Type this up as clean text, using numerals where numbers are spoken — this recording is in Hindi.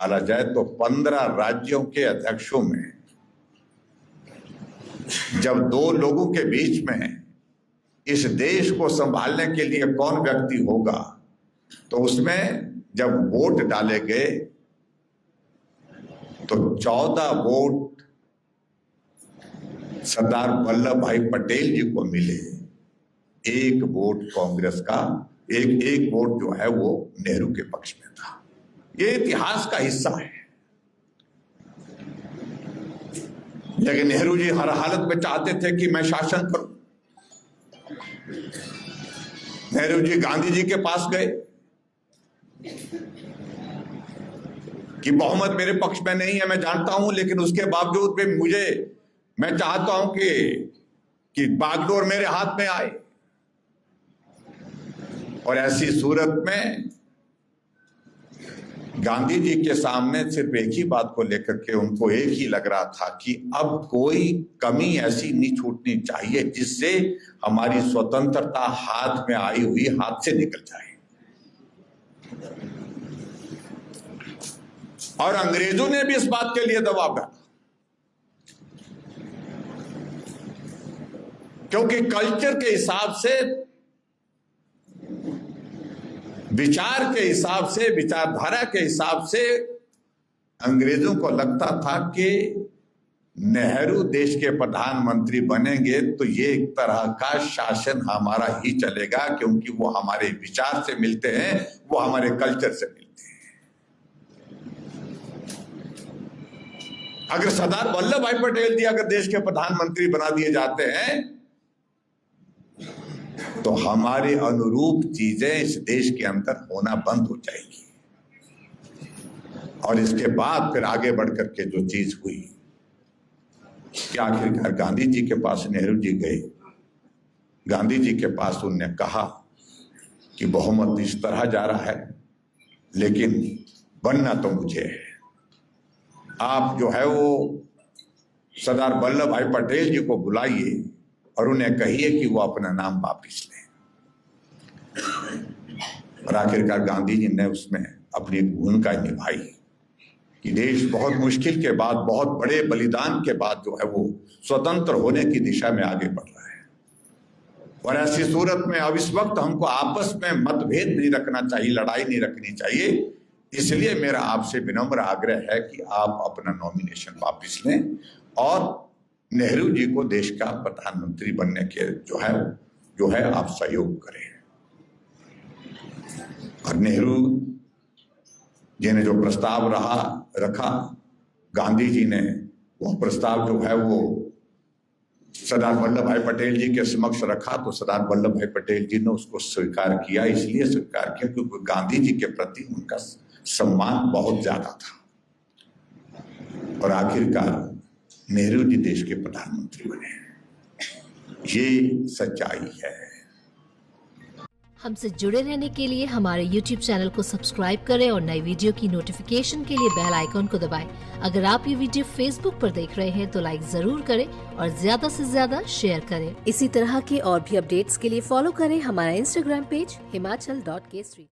डाला जाए तो 15 राज्यों के अध्यक्षों में जब दो लोगों के बीच में इस देश को संभालने के लिए कौन व्यक्ति होगा, तो उसमें जब वोट डाले गए तो 14 वोट सरदार वल्लभ भाई पटेल जी को मिले, एक वोट कांग्रेस का, एक वोट जो है वो नेहरू के पक्ष में था। ये इतिहास का हिस्सा है। लेकिन नेहरू जी हर हालत में चाहते थे कि मैं शासन करूं। नेहरू जी गांधी जी के पास गए कि बहुमत मेरे पक्ष में नहीं है, मैं जानता हूं, लेकिन उसके बावजूद भी मैं चाहता हूं कि बागडोर मेरे हाथ में आए। और ऐसी सूरत में गांधी जी के सामने सिर्फ एक ही बात को लेकर के उनको एक ही लग रहा था कि अब कोई कमी ऐसी नहीं छूटनी चाहिए जिससे हमारी स्वतंत्रता हाथ में आई हुई हाथ से निकल जाए। और अंग्रेजों ने भी इस बात के लिए दबाव डाला, क्योंकि कल्चर के हिसाब से, विचार के हिसाब से, विचारधारा के हिसाब से अंग्रेजों को लगता था कि नेहरू देश के प्रधानमंत्री बनेंगे तो ये एक तरह का शासन हमारा ही चलेगा, क्योंकि वो हमारे विचार से मिलते हैं, वो हमारे कल्चर से मिलते हैं। अगर सरदार वल्लभ भाई पटेल जी अगर देश के प्रधानमंत्री बना दिए जाते हैं तो हमारे अनुरूप चीजें इस देश के अंदर होना बंद हो जाएगी। और इसके बाद फिर आगे बढ़ करके जो चीज हुई कि आखिरकार गांधी जी के पास नेहरू जी गए, गांधी जी के पास उनने कहा कि बहुमत इस तरह जा रहा है, लेकिन बनना तो मुझे है। आप जो है वो सरदार वल्लभ भाई पटेल जी को बुलाइए और उन्हें कहिए कि वो अपना नाम वापिस लें। और आखिरकार गांधी जी ने उसमें अपनी भूमिका निभाई कि देश बहुत मुश्किल के बाद, बहुत बड़े बलिदान के बाद जो है वो स्वतंत्र होने की दिशा में आगे बढ़ रहा है। और ऐसी सूरत में अब इस वक्त हमको आपस में मतभेद नहीं रखना चाहिए, लड़ाई नहीं रखनी चाहिए। इसलिए मेरा आपसे विनम्र आग्रह है कि आप अपना नॉमिनेशन वापस लें और नेहरू जी को देश का प्रधानमंत्री बनने के जो है आप सहयोग करें। और नेहरू जी ने जो प्रस्ताव रखा, गांधी जी ने वो प्रस्ताव जो है वो सरदार वल्लभ भाई पटेल जी के समक्ष रखा, तो सरदार वल्लभ भाई पटेल जी ने उसको स्वीकार किया। इसलिए स्वीकार किया क्योंकि गांधी जी के प्रति उनका सम्मान बहुत ज्यादा था। और आखिरकार नेहरू जी देश के प्रधानमंत्री बने। ये सच्चाई है। हमसे जुड़े रहने के लिए हमारे YouTube चैनल को सब्सक्राइब करें और नई वीडियो की नोटिफिकेशन के लिए बेल आइकॉन को दबाएं। अगर आप ये वीडियो Facebook पर देख रहे हैं तो लाइक जरूर करें और ज्यादा से ज्यादा शेयर करें। इसी तरह के और भी अपडेट्स के लिए फॉलो करें हमारा Instagram पेज himachal.k3।